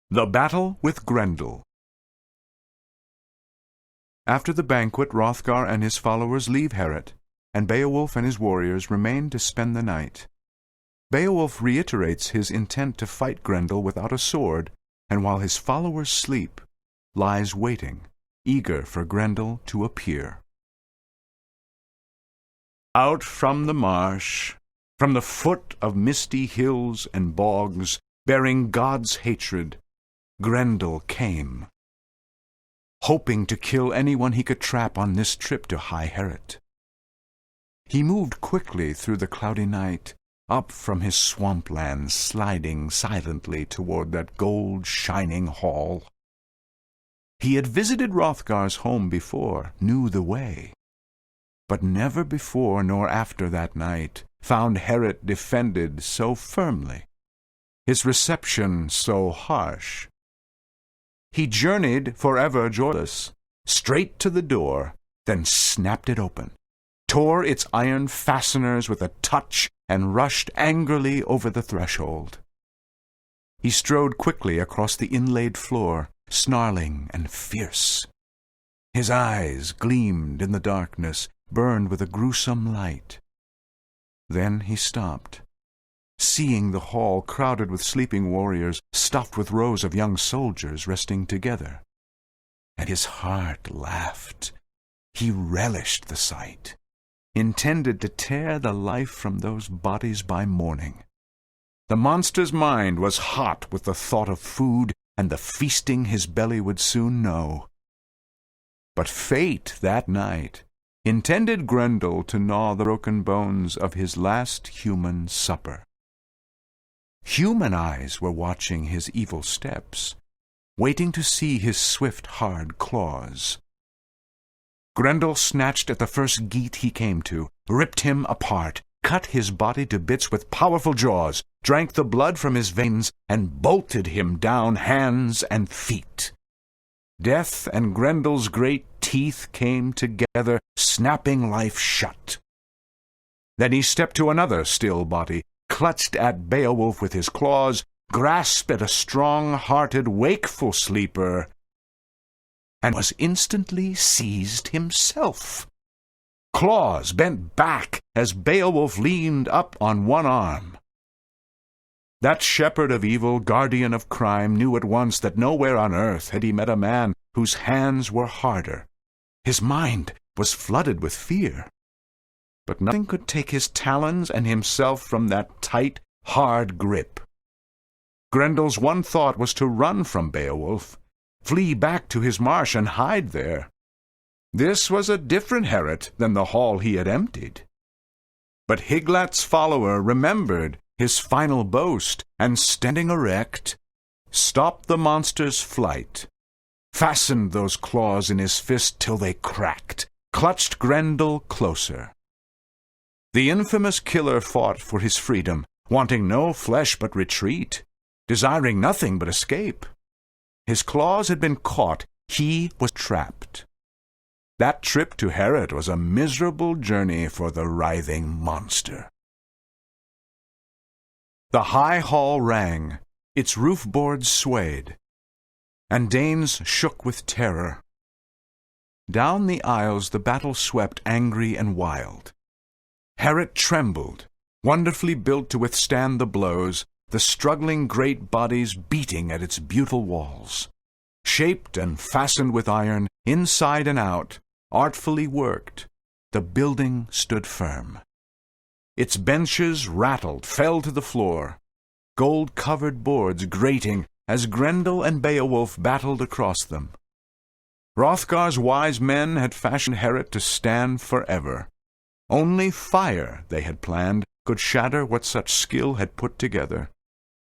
The Battle with Grendel. After the banquet, Hrothgar and his followers leave Herot, and Beowulf and his warriors remain to spend the night. Beowulf reiterates his intent to fight Grendel without a sword, and while his followers sleep, lies waiting, eager for Grendel to appear. Out from the marsh, from the foot of misty hills and bogs, bearing God's hatred, Grendel came, hoping to kill anyone he could trap on this trip to High Herot. He moved quickly through the cloudy night, up from his swamplands, sliding silently toward that gold-shining hall. He had visited Hrothgar's home before, knew the way, but never before nor after that night found Herot defended so firmly, his reception so harsh. He journeyed, forever joyless, straight to the door, then snapped it open, tore its iron fasteners with a touch, and rushed angrily over the threshold. He strode quickly across the inlaid floor, snarling and fierce. His eyes gleamed in the darkness, burned with a gruesome light. Then he stopped, seeing the hall crowded with sleeping warriors, stuffed with rows of young soldiers resting together. And his heart laughed. He relished the sight, intended to tear the life from those bodies by morning. The monster's mind was hot with the thought of food and the feasting his belly would soon know. But fate that night intended Grendel to gnaw the broken bones of his last human supper. Human eyes were watching his evil steps, waiting to see his swift, hard claws. Grendel snatched at the first geat he came to, ripped him apart, cut his body to bits with powerful jaws, drank the blood from his veins, and bolted him down hands and feet. Death and Grendel's great teeth came together, snapping life shut. Then he stepped to another still body, clutched at Beowulf with his claws, grasped at a strong-hearted, wakeful sleeper, and was instantly seized himself. Claws bent back as Beowulf leaned up on one arm. That shepherd of evil, guardian of crime, knew at once that nowhere on earth had he met a man whose hands were harder. His mind was flooded with fear. But nothing could take his talons and himself from that tight, hard grip. Grendel's one thought was to run from Beowulf, flee back to his marsh and hide there. This was a different Herot than the hall he had emptied. But Higlath's follower remembered his final boast, and standing erect, stopped the monster's flight, fastened those claws in his fist till they cracked, clutched Grendel closer. The infamous killer fought for his freedom, wanting no flesh but retreat, desiring nothing but escape. His claws had been caught, he was trapped. That trip to Herot was a miserable journey for the writhing monster. The high hall rang, its roof boards swayed, and Danes shook with terror. Down the aisles the battle swept angry and wild. Herot trembled, wonderfully built to withstand the blows, the struggling great bodies beating at its butyl walls. Shaped and fastened with iron, inside and out, artfully worked, the building stood firm. Its benches rattled, fell to the floor, gold-covered boards grating as Grendel and Beowulf battled across them. Hrothgar's wise men had fashioned Herot to stand forever. Only fire, they had planned, could shatter what such skill had put together.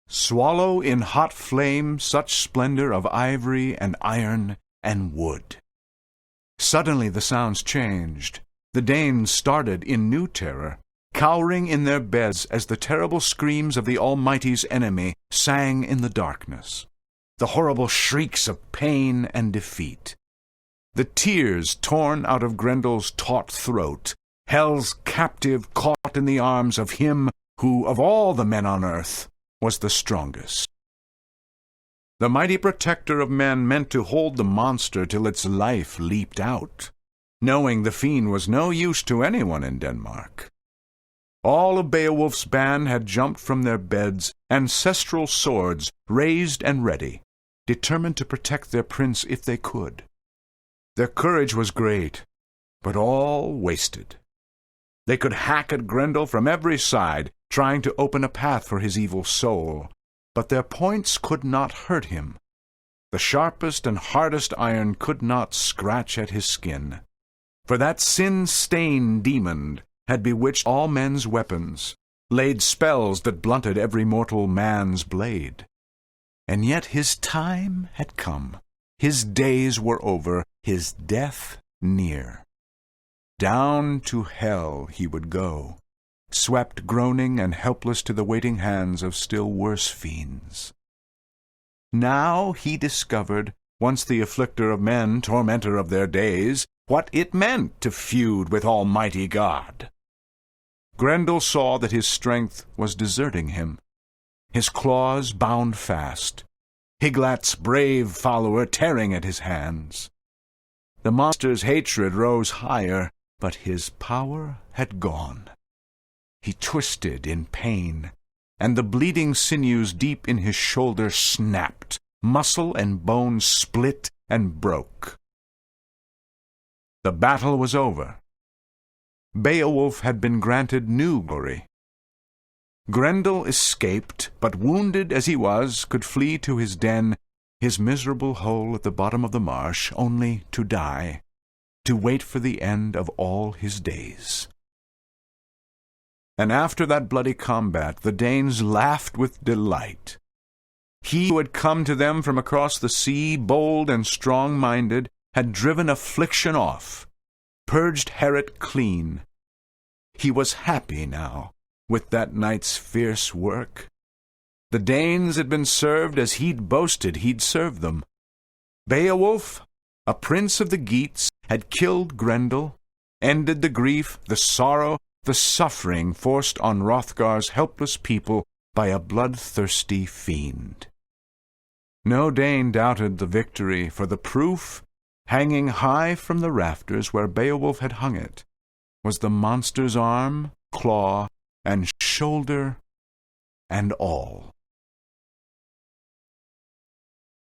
Swallow in hot flame such splendor of ivory and iron and wood. Suddenly the sounds changed. The Danes started in new terror, cowering in their beds as the terrible screams of the Almighty's enemy sang in the darkness, the horrible shrieks of pain and defeat, the tears torn out of Grendel's taut throat, Hell's captive caught in the arms of him who, of all the men on earth, was the strongest. the mighty protector of men, meant to hold the monster till its life leaped out, knowing the fiend was no use to anyone in Denmark. All of Beowulf's band had jumped from their beds, ancestral swords raised and ready, determined to protect their prince if they could. Their courage was great, but all wasted. They could hack at Grendel from every side, trying to open a path for his evil soul, but their points could not hurt him. The sharpest and hardest iron could not scratch at his skin, for that sin-stained demon had bewitched all men's weapons, laid spells that blunted every mortal man's blade. And yet his time had come, his days were over, his death near. Down to hell he would go, swept groaning and helpless to the waiting hands of still worse fiends. Now he discovered, once the afflicter of men, tormentor of their days, what it meant to feud with Almighty God. Grendel saw that his strength was deserting him. His claws bound fast, Higlat's brave follower tearing at his hands. The monster's hatred rose higher, but his power had gone. He twisted in pain, and the bleeding sinews deep in his shoulder snapped, muscle and bone split and broke. The battle was over. Beowulf had been granted new glory. Grendel escaped, but wounded as he was, could flee to his den, his miserable hole at the bottom of the marsh, only to die, to wait for the end of all his days. And after that bloody combat, the Danes laughed with delight. He who had come to them from across the sea, bold and strong-minded, had driven affliction off, purged Herot clean. He was happy now with that night's fierce work. The Danes had been served as he'd boasted he'd serve them. Beowulf, a prince of the Geats, had killed Grendel, ended the grief, the sorrow, the suffering forced on Hrothgar's helpless people by a bloodthirsty fiend. No Dane doubted the victory, for the proof, hanging high from the rafters where Beowulf had hung it, was the monster's arm, claw, and shoulder, and all.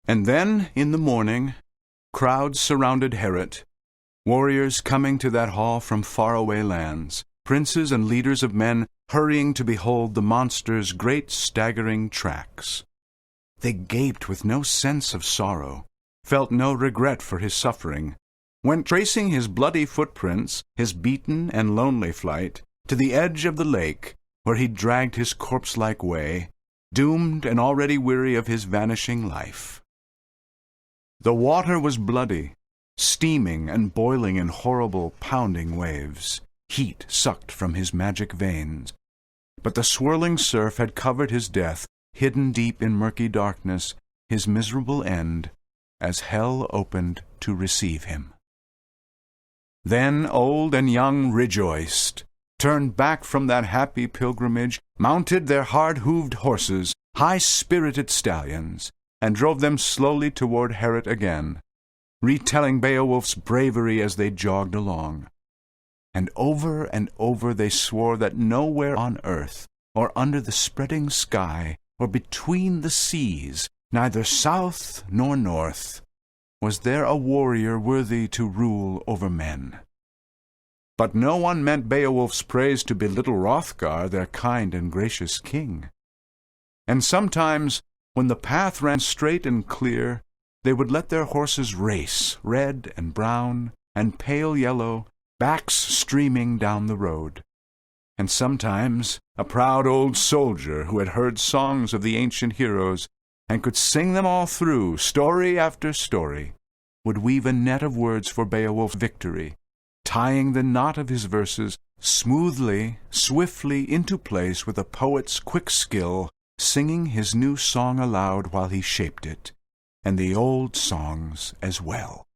And then, in the morning, crowds surrounded Herot, warriors coming to that hall from faraway lands, princes and leaders of men hurrying to behold the monster's great staggering tracks. They gaped with no sense of sorrow, felt no regret for his suffering, went tracing his bloody footprints, his beaten and lonely flight, to the edge of the lake, where he dragged his corpse-like way, doomed and already weary of his vanishing life. The water was bloody, steaming and boiling in horrible, pounding waves, heat sucked from his magic veins. But the swirling surf had covered his death, hidden deep in murky darkness, his miserable end, as hell opened to receive him. Then old and young rejoiced, turned back from that happy pilgrimage, mounted their hard-hooved horses, high-spirited stallions, and drove them slowly toward Herot again, retelling Beowulf's bravery as they jogged along. And over they swore that nowhere on earth, or under the spreading sky, or between the seas, neither south nor north, was there a warrior worthy to rule over men. But no one meant Beowulf's praise to belittle Hrothgar, their kind and gracious king. And sometimes, when the path ran straight and clear, they would let their horses race, red and brown and pale yellow, backs streaming down the road. And sometimes a proud old soldier who had heard songs of the ancient heroes and could sing them all through, story after story, would weave a net of words for Beowulf's victory, tying the knot of his verses smoothly, swiftly into place with a poet's quick skill, singing his new song aloud while he shaped it, and the old songs as well.